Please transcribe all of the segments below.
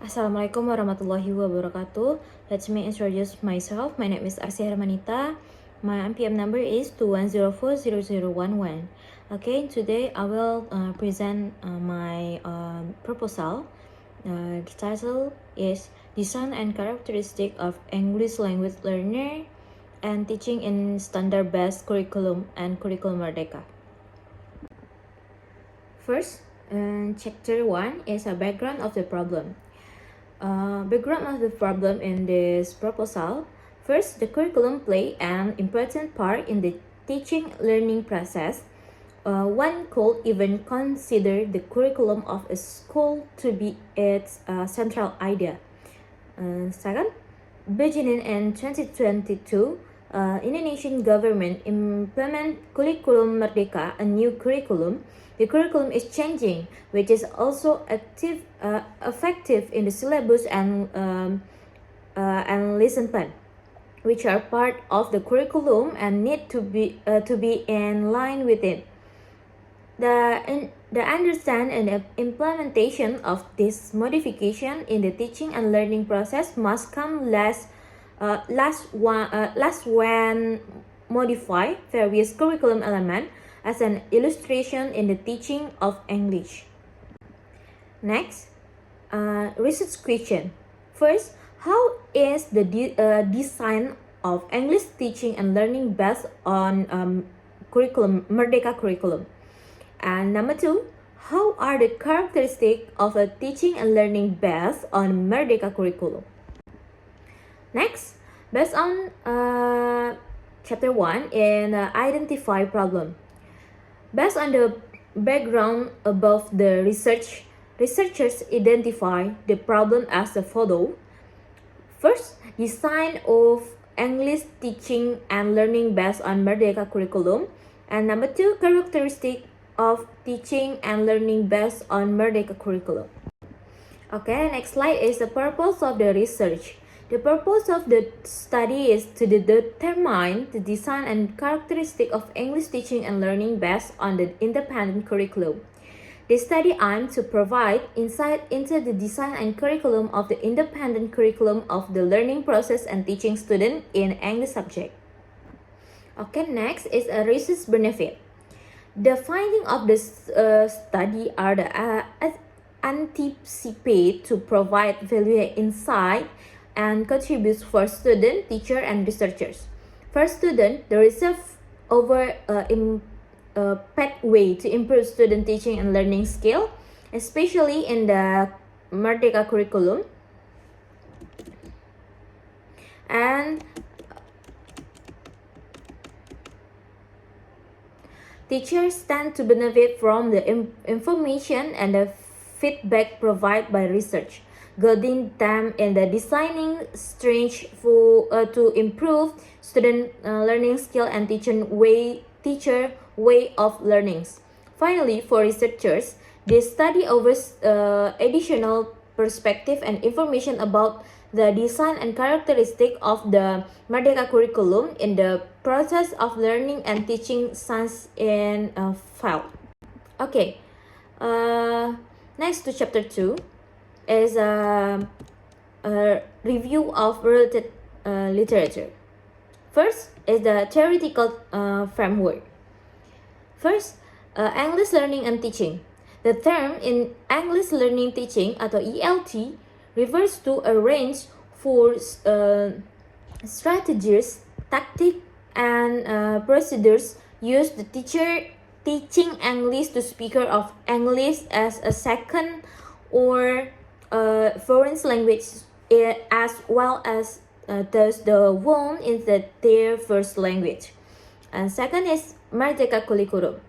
Assalamualaikum warahmatullahi wabarakatuh. Let me introduce myself. My name is Arshy Hermanita. My MPM number is 21040011. Okay, today I will present my proposal. The title is Design and Characteristic of English Language Learner and Teaching in Standard-Based Curriculum and Curriculum Merdeka. First, Chapter 1 is a background of the problem. Background of the problem in this proposal. First, the curriculum play an important part in the teaching learning process. One could even consider the curriculum of a school to be its central idea. Second, beginning in 2022, Indonesian government implement Curriculum Merdeka, a new curriculum. The curriculum is changing, which is also effective in the syllabus and lesson plan, which are part of the curriculum and need to be in line with it. The understand and implementation of this modification in the teaching and learning process must come last when modify various curriculum elements as an illustration in the teaching of English. Next, research question. First, how is the design of English teaching and learning based on Merdeka curriculum? And number 2, how are the characteristics of a teaching and learning based on Merdeka curriculum? Next, based on Chapter 1 in identify problem. Based on the background above, the researchers identify the problem as follows. First, design of English teaching and learning based on Merdeka curriculum. And number 2, characteristic of teaching and learning based on Merdeka curriculum. Okay, next slide is the purpose of the research. The purpose of the study is to determine the design and characteristic of English teaching and learning based on the independent curriculum. The study aims to provide insight into the design and curriculum of the independent curriculum of the learning process and teaching students in English subject. Okay, next is a research benefit. The findings of this study are anticipate to provide valuable insight and contributes for students, teachers, and researchers. For students, the research over pathway to improve student teaching and learning skill, especially in the Merdeka curriculum. And teachers tend to benefit from the information and the feedback provided by research, guiding them in the designing strange to improve student learning skill and teacher way of learning. Finally, for researchers, they study offers additional perspective and information about the design and characteristic of the Merdeka curriculum in the process of learning and teaching science in field. Okay, next to chapter 2 is a review of related literature. First is the theoretical framework. First, English learning and teaching. The term in English learning teaching atau ELT refers to a range for strategies, tactics, and procedures used the teacher teaching English to speaker of English as a second or foreign language, as well as those the one in their first language. And second is Merdeka curriculum.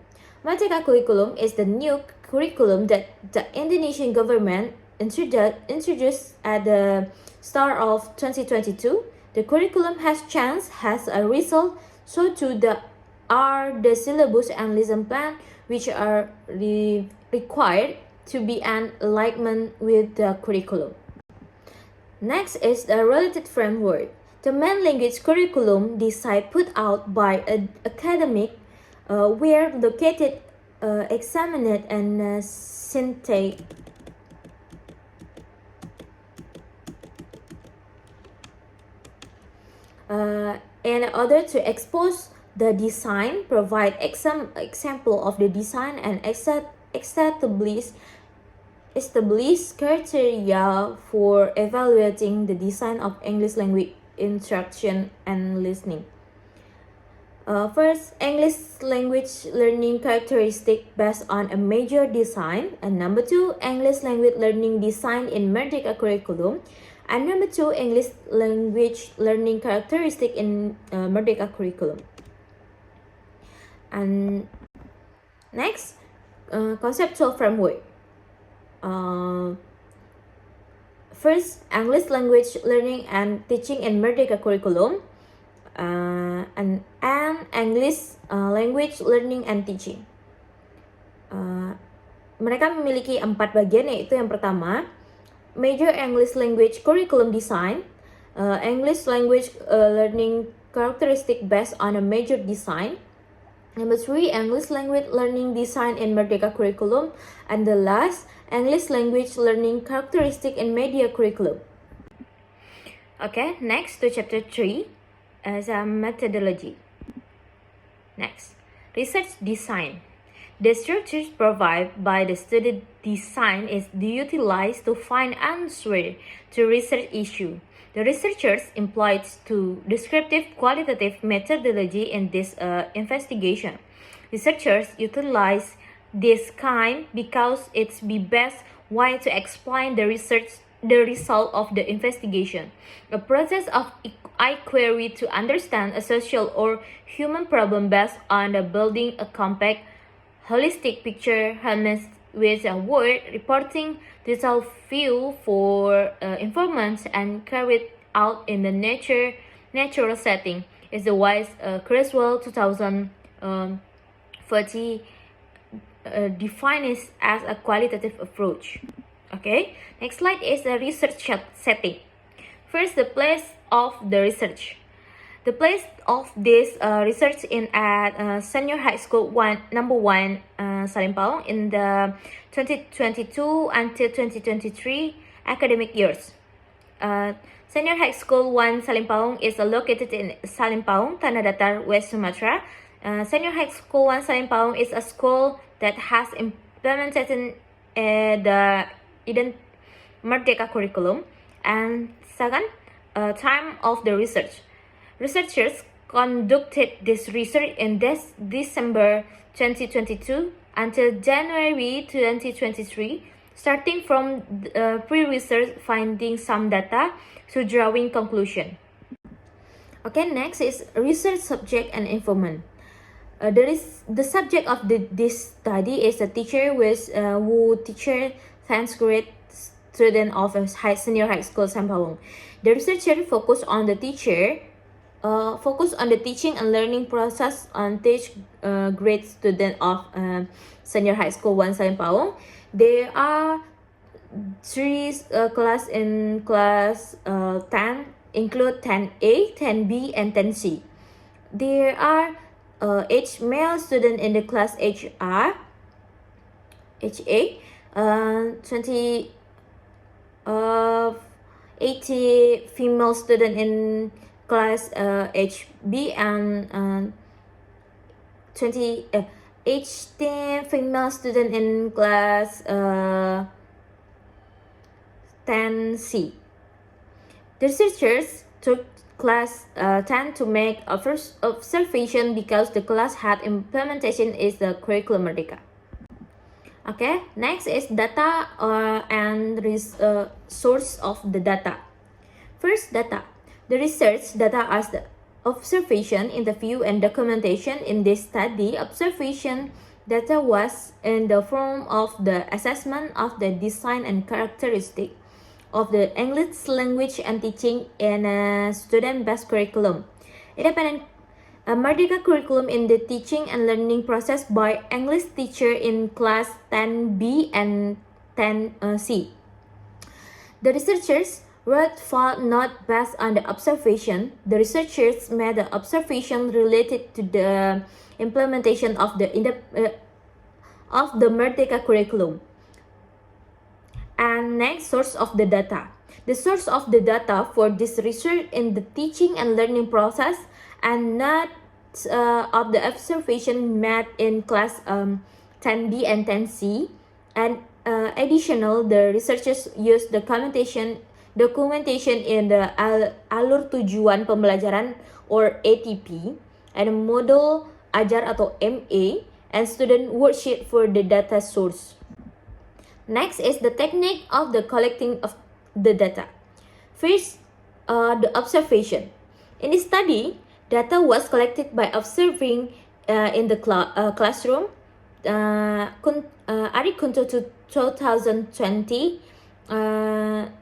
Merdeka curriculum is the new curriculum that the Indonesian government introduced at the start of 2022. The curriculum has changed as a result, so too are the syllabus and lesson plan, which are required to be in alignment with the curriculum. Next is the related framework. The main language curriculum design put out by an academic were located, examined, and syntax In order to expose the design, provide example of the design and establish criteria for evaluating the design of English language instruction and listening. First, English language learning characteristic based on a major design. And number two, English language learning design in Merdeka curriculum. And number two, English language learning characteristic in Merdeka curriculum. And next, conceptual framework. First, English language learning and teaching in Merdeka curriculum. And English language learning and teaching. Mereka memiliki 4 bagian, yaitu yang pertama, major English language curriculum design, English language learning characteristic based on a major design. Number 3, English language learning design in Merdeka curriculum, and the last, English language learning characteristic in media curriculum. Okay, next to chapter 3. As a methodology. Next, research design. The structures provided by the study design is utilized to find answer to research issue. The researchers employed to descriptive qualitative methodology in this investigation. Researchers utilize this kind because it's the best way to explain the result of the investigation. The process of inquiry to understand a social or human problem based on building a compact, holistic picture harnessed with a word reporting detailed view for informants and carried out in the natural setting is the wise Creswell 2040 defines as a qualitative approach. Okay, next slide is the research setting. First, the place of the research. The place of this research at Senior High School number 1 Salimpaung in the 2022 until 2023 academic years. Senior High School 1 Salimpaung is located in Salimpaung, Tanah Datar, West Sumatra. Senior High School 1 Salimpaung is a school that has implemented the Merdeka curriculum. And second, time of the research. Researchers conducted this research in December 2022 until January 2023, starting from pre-research finding some data to drawing conclusion. Okay, next is research subject and informant. The subject of this study is a teacher who teaches 10th grade student of a senior high school Salimpaung. The researcher focused on the teaching and learning process on teach grade student of senior high school 1 Salimpaung. There are 3 class in class 10, include 10A, 10B, and 10C. There are 8 male student in the class HA, 80 female student in class HB, and 18 female student in class 10C. The researchers took class 10 to make a first observation because the class had implementation is the curriculum Merdeka. Okay, next is data and source of the data. First, data. The research data as the observation, interview, and documentation. In this study, observation data was in the form of the assessment of the design and characteristic of the English language and teaching in a student-based curriculum. Independent Merdeka curriculum in the teaching and learning process by English teacher in class 10B and 10C. The researchers wrote far not based on the observation. The researchers made the observation related to the implementation of the Merdeka curriculum. And next, source of the data. the source of the data for this research in the teaching and learning process, and not of the observation made in class 10B and 10C. And additional, the researchers use the documentation in the alur tujuan pembelajaran or ATP, and model ajar atau MA, and student worksheet for the data source. Next is the technique of the collecting of the data. First, the observation. In this study, data was collected by observing in the classroom. Ari Kunto to 2020,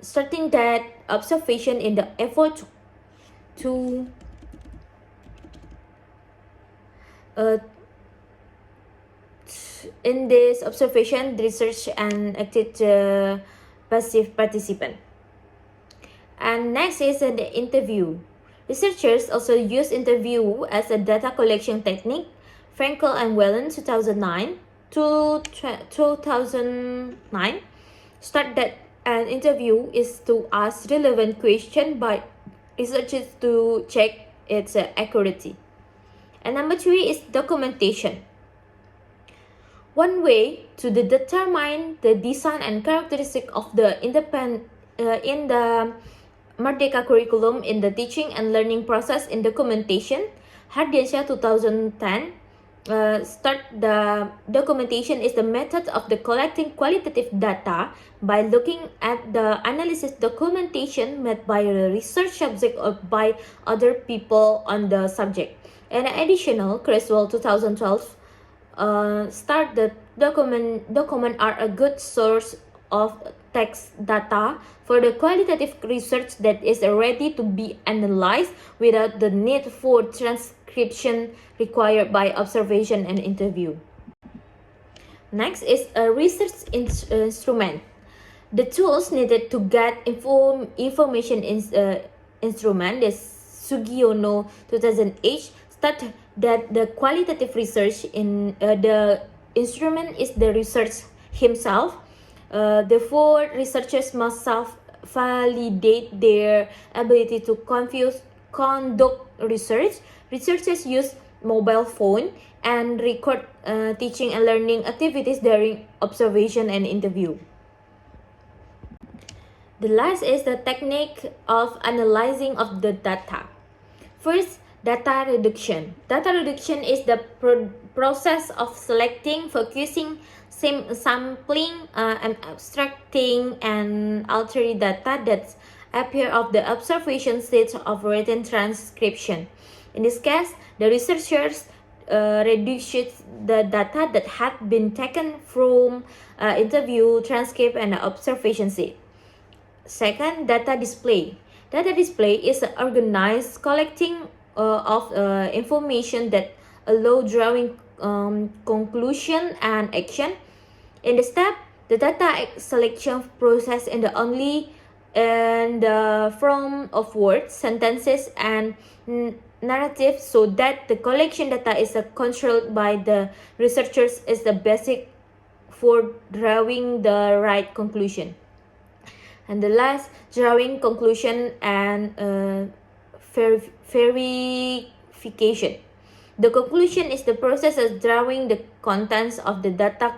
starting that observation in the effort to in this observation, research and active passive participant. And next is the interview. Researchers also use interview as a data collection technique. Frankel and Whelan 2009 start that an interview is to ask relevant question by researchers to check its accuracy. And number 3 is documentation. One way to determine the design and characteristic of the in the Merdeka curriculum in the teaching and learning process in documentation, Hardiansyah 2010 start the documentation is the method of the collecting qualitative data by looking at the analysis documentation made by a research subject or by other people on the subject. And additional, Creswell 2012 start the document are a good source of text data for the qualitative research that is ready to be analyzed without the need for transcription required by observation and interview. Next is a research instrument. The tools needed to get information instrument, the Sugiono 2008, state that the qualitative research in the instrument is the research himself. Therefore, researchers must self-validate their ability to conduct research. Researchers use mobile phone and record teaching and learning activities during observation and interview. The last is the technique of analyzing of the data. First, data reduction. Data reduction is the process of selecting, focusing, sampling, and abstracting and altering data that appear of the observation stage of written transcription. In this case, the researchers reduced the data that had been taken from interview, transcript, and observation stage. Second, data display. Data display is an organized collecting of information that allow drawing conclusion and action. In the step, the data selection process in the form of words, sentences, and narrative, so that the collection data is controlled by the researchers is the basic for drawing the right conclusion. And the last, drawing conclusion and verification. The conclusion is the process of drawing the contents of the data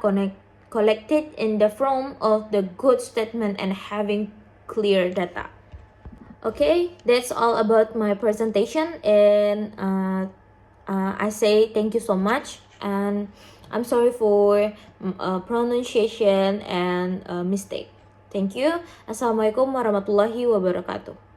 collected in the form of the good statement and having clear data. Okay, that's all about my presentation, and I say thank you so much, and I'm sorry for pronunciation and mistake. Thank you. Assalamualaikum warahmatullahi wabarakatuh.